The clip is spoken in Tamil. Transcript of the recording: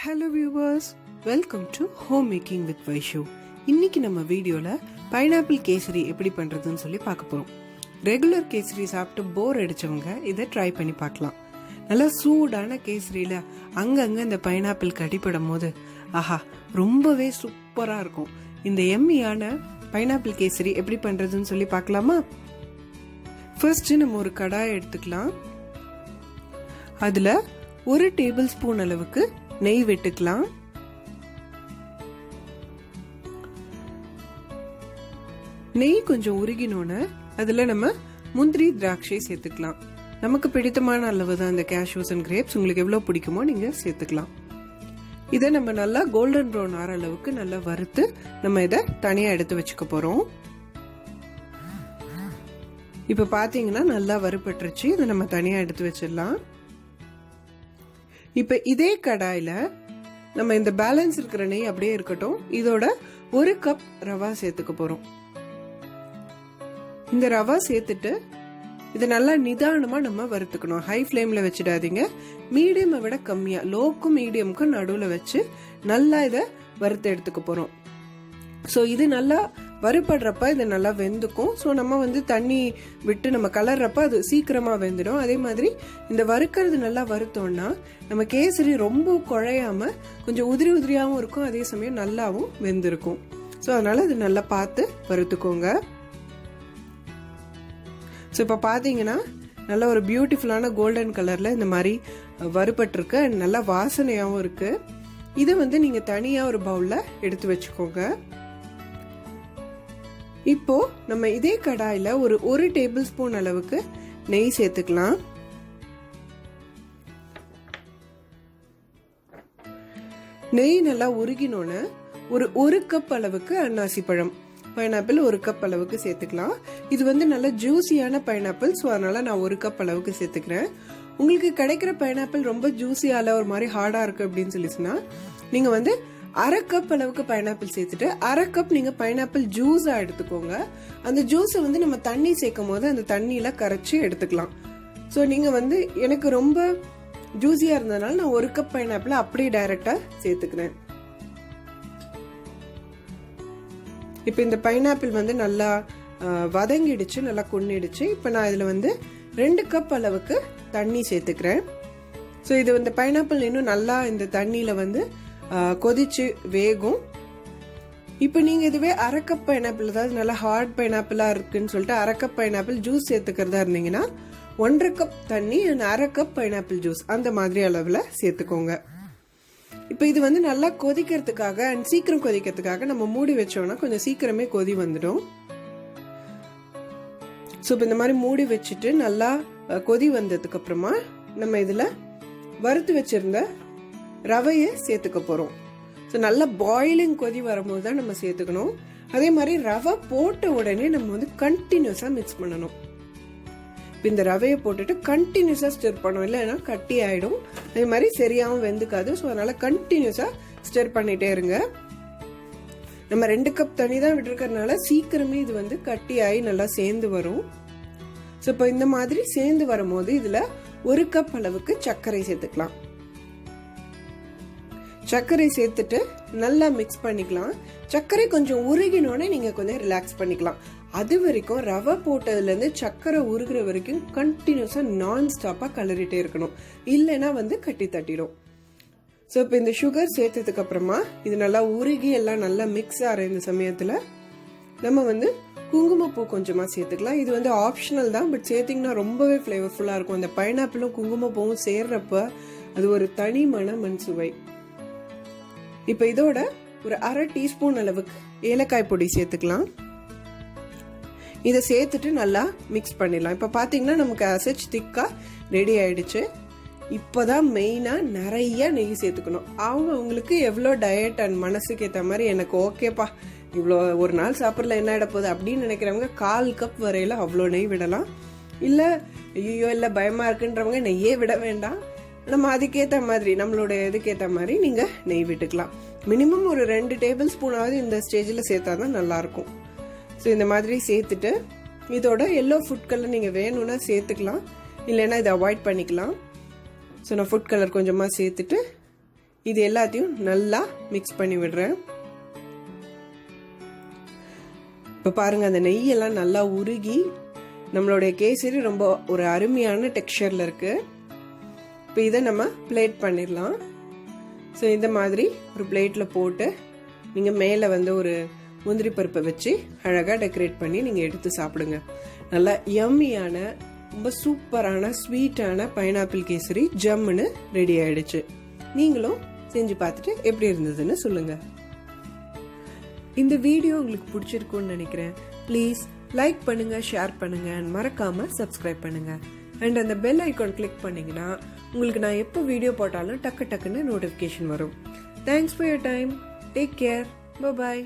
Hello viewers, welcome to home making with Vaishu. இன்னைக்கு நம்ம வீடியோவில் பைனாப்பிள் கேசரி எப்படி பண்ணுறதுன்னு சொல்லி பார்க்க போகிறோம். ரெகுலர் கேசரி சாப்பிட்டு போர் அடித்தவங்க இதை ட்ரை பண்ணி பார்க்கலாம். நல்லா சூடான கேசரியில் அங்கங்கே இந்த பைனாப்பிள் கடிப்படும் போது ஆஹா ரொம்பவே சூப்பராக இருக்கும். இந்த எம்மியான பைனாப்பிள் கேசரி எப்படி பண்ணுறதுன்னு சொல்லி பார்க்கலாமா? ஃபர்ஸ்ட்டு நம்ம ஒரு கடாயை எடுத்துக்கலாம். அதில் 1 டேபிள் ஸ்பூன் அளவுக்கு நெய் விட்டுக்கலாம். நெய் கொஞ்சம் உருகினோன்னு அதுல நம்ம முந்திரி திராட்சை சேர்த்துக்கலாம். நமக்கு பிடித்தமான அளவு தான் இந்த கேஷ்யூஸ் அண்ட் கிரேப்ஸ். உங்களுக்கு எவ்வளவு பிடிக்குமோ நீங்க சேர்த்துக்கலாம். இதை நம்ம நல்லா கோல்டன் ப்ரௌன் ஆற அளவுக்கு நல்லா வறுத்து நம்ம இதை தனியா எடுத்து வச்சுக்க போறோம். இப்ப பாத்தீங்கன்னா நல்லா வறுபட்டுருச்சு. இதை நம்ம தனியா எடுத்து வச்சிடலாம். இப்ப இதே கடாயில நம்ம இந்த பேலன்ஸ் இருக்கிற நெய் அப்படியே இருக்கட்டும். இதோட 1 கப் ரவா சேர்த்துக்க போறோம். இந்த ரவா சேர்த்துட்டு இதை நல்லா நிதானமா நம்ம வறுத்துக்கணும். ஹை ஃபிளேம்ல வச்சிடாதீங்க. மீடியமை விட கம்மியா, லோக்கும் மீடியமுக்கும் நடுவுல வச்சு நல்லா இதை வறுத்து எடுத்துக்க போறோம். ஸோ இது நல்லா வறுபடுறப்ப இது நல்லா வெந்துக்கும். ஸோ நம்ம தண்ணி விட்டு நம்ம கலர்றப்ப அது சீக்கிரமா வெந்துடும். அதே மாதிரி இந்த வறுக்கிறது நல்லா வறுத்தோம்னா நம்ம கேசரி ரொம்ப குழையாம கொஞ்சம் உதிரி உதிரியாகவும் இருக்கும். அதே சமயம் நல்லாவும் வெந்திருக்கும். ஸோ அதனால இது நல்லா பார்த்து வறுத்துக்கோங்க. ஸோ இப்போ பார்த்தீங்கன்னா நல்ல ஒரு பியூட்டிஃபுல்லான கோல்டன் கலர்ல இந்த மாதிரி வறுபட்டிருக்கு. நல்லா வாசனையாகவும் இருக்கு. இதை நீங்க தனியா ஒரு பவுல்ல எடுத்து வச்சுக்கோங்க. இப்போ நம்ம இதே கடாயில ஒரு 1 டேபிள் ஸ்பூன் அளவுக்கு நெய் சேர்த்துக்கலாம். நெய் நல்லா உருகினோன்னு ஒரு கப் அளவுக்கு அன்னாசி பழம், பைனாப்பிள் 1 கப் அளவுக்கு சேர்த்துக்கலாம். இது நல்லா ஜூசியான பைனாப்பிள். ஸோ அதனால நான் 1 கப் அளவுக்கு சேர்த்துக்கிறேன். உங்களுக்கு கிடைக்கிற பைனாப்பிள் ரொம்ப ஜூசியால ஒரு மாதிரி ஹார்டா இருக்கு அப்படின்னு சொல்லி சொன்னா நீங்க 1/2 கப் அளவுக்கு பைனாப்பிள் சேர்த்துட்டு 1/2 கப் நீங்க பைனாப்பிள் ஜூஸா எடுத்துக்கோங்க. அந்த ஜூஸை நம்ம தண்ணி சேர்க்கும் போது அந்த தண்ணியில கரைச்சி எடுத்துக்கலாம். ஸோ நீங்க எனக்கு ரொம்ப ஜூஸியா இருந்ததுனால நான் 1 கப் பைனாப்பிள் அப்படியே டைரக்டா சேர்த்துக்கிறேன். இப்ப இந்த பைனாப்பிள் நல்லா வதங்கிடுச்சு, நல்லா கொன்னிடுச்சு. இப்ப நான் இதுல 2 கப் அளவுக்கு தண்ணி சேர்த்துக்கிறேன். ஸோ இது பைனாப்பிள் இன்னும் நல்லா இந்த தண்ணியில கொதிச்சு வேகும். இப்ப நீங்க இதுவே 1/2 கப் பைனாப்பிள், அதாவது நல்லா ஹார்ட் பைனாப்பிளா இருக்குன்னு சொல்லிட்டு 1/2 கப் பைனாப்பிள் ஜூஸ் சேர்த்துக்கிறதா இருந்தீங்கன்னா 1/2 கப் தண்ணி 1/2 கப் பைனாப்பிள் ஜூஸ் அந்த மாதிரி அளவுல சேர்த்துக்கோங்க. இப்ப இது நல்லா கொதிக்கிறதுக்காக அண்ட் சீக்கிரம் கொதிக்கிறதுக்காக நம்ம மூடி வச்சோம்னா கொஞ்சம் சீக்கிரமே கொதி வந்துடும். ஸோ இப்போ இந்த மாதிரி மூடி வச்சுட்டு நல்லா கொதி வந்ததுக்கு அப்புறமா நம்ம இதுல வறுத்து வச்சிருந்த ரவையை சேர்த்துக்க போறோம். ஸோ நல்லா பாயிலிங் கொதி வரும்போது தான் நம்ம சேர்த்துக்கணும். அதே மாதிரி ரவை போட்ட உடனே நம்ம கண்டினியூஸா மிக்ஸ் பண்ணணும். இந்த ரவையை போட்டுட்டு கண்டினியூஸா ஸ்டிர் பண்ணணும், இல்லைன்னா கட்டி ஆயிடும். அதே மாதிரி சரியாவும் வெந்துக்காது. ஸோ அதனால கண்டினியூஸா ஸ்டிர் பண்ணிட்டே இருங்க. நம்ம 2 கப் தண்ணி தான் விட்டுருக்கறதுனால சீக்கிரமே இது கட்டி ஆகி நல்லா சேர்ந்து வரும். ஸோ இப்போ இந்த மாதிரி சேர்ந்து வரும்போது இதுல 1 கப் அளவுக்கு சர்க்கரை சேர்த்துக்கலாம். சர்க்கரை சேர்த்துட்டு நல்லா மிக்ஸ் பண்ணிக்கலாம். சர்க்கரை கொஞ்சம் உருகினோடனே நீங்க கொஞ்சம் ரிலாக்ஸ் பண்ணிக்கலாம். அது வரைக்கும் ரவை போட்டதுல இருந்து சர்க்கரை உருகிற வரைக்கும் கண்டினியூஸா நான் ஸ்டாப்பா கலரிட்டே இருக்கணும். இல்லைன்னா கட்டி தட்டிடும். ஸோ இப்போ இந்த சுகர் சேர்த்ததுக்கு அப்புறமா இது நல்லா உருகி எல்லாம் நல்லா மிக்ஸ் ஆகிற இந்த சமயத்துல நம்ம குங்குமப்பூ கொஞ்சமா சேர்த்துக்கலாம். இது ஆப்ஷனல் தான், பட் சேர்த்தீங்கன்னா ரொம்பவே ஃபிளேவர்ஃபுல்லா இருக்கும். அந்த பைனாப்பிளும் குங்குமப்பூவும் சேர்றப்ப அது ஒரு தனி மண சுவை. இப்ப இதோட ஒரு 1/2 டீஸ்பூன் அளவுக்கு ஏலக்காய் பொடி சேர்த்துக்கலாம். இதை சேர்த்துட்டு நல்லா மிக்ஸ் பண்ணிடலாம். இப்ப பாத்தீங்கன்னா நமக்கு அசச் திக்கா ரெடி ஆயிடுச்சு. இப்பதான் மெயினா நிறைய நெய் சேர்த்துக்கணும். அவங்களுக்கு எவ்வளோ டயட் அண்ட் மனசுக்கு ஏற்ற மாதிரி எனக்கு ஓகேப்பா இவ்வளோ ஒரு நாள் சாப்பிடல என்ன ஆயிட போகுது அப்படின்னு நினைக்கிறவங்க 1/4 கப் வரையில அவ்வளோ நெய் விடலாம். இல்ல ஐயோ இல்ல பயமா இருக்குன்றவங்க நெய்யே விட வேண்டாம். நம்ம அதுக்கேற்ற மாதிரி நம்மளோட இதுக்கேற்ற மாதிரி நீங்க நெய் விட்டுக்கலாம். மினிமம் ஒரு 2 டேபிள் ஸ்பூனாவது இந்த ஸ்டேஜ்ல சேர்த்தாதான் நல்லா இருக்கும். ஸோ இந்த மாதிரி சேர்த்துட்டு இதோட எல்லோ ஃபுட் கலர் நீங்க வேணும்னா சேர்த்துக்கலாம், இல்லைன்னா இதை அவாய்ட் பண்ணிக்கலாம். ஸோ நான் ஃபுட் கலர் கொஞ்சமா சேர்த்துட்டு இது எல்லாத்தையும் நல்லா மிக்ஸ் பண்ணி விடுறேன். இப்போ பாருங்க, அந்த நெய்யெல்லாம் நல்லா உருகி நம்மளுடைய கேசரி ரொம்ப ஒரு அருமையான டெக்ஸ்சரில் இருக்கு. இப்போ இதை நம்ம பிளேட் பண்ணிடலாம். ஸோ இந்த மாதிரி ஒரு பிளேட்டில் போட்டு நீங்கள் மேலே ஒரு முந்திரி பருப்பை வச்சு அழகாக டெக்கரேட் பண்ணி நீங்கள் எடுத்து சாப்பிடுங்க. நல்லா யம்மியான ரொம்ப சூப்பரான ஸ்வீட்டான பைனாப்பிள் கேசரி ஜம்முன்னு ரெடி ஆயிடுச்சு. நீங்களும் செஞ்சு பார்த்துட்டு எப்படி இருந்ததுன்னு சொல்லுங்கள். இந்த வீடியோ உங்களுக்கு பிடிச்சிருக்கும்னு நினைக்கிறேன். ப்ளீஸ் லைக் பண்ணுங்க, ஷேர் பண்ணுங்க, மறக்காம சப்ஸ்கிரைப் பண்ணுங்க. அண்ட் அந்த பெல் ஐக்கான் கிளிக் பண்ணீங்கன்னா உங்களுக்கு நான் எப்போ வீடியோ போட்டாலும் டக்குன்னு நோட்டிஃபிகேஷன் வரும். Thanks for your time. Take care. By.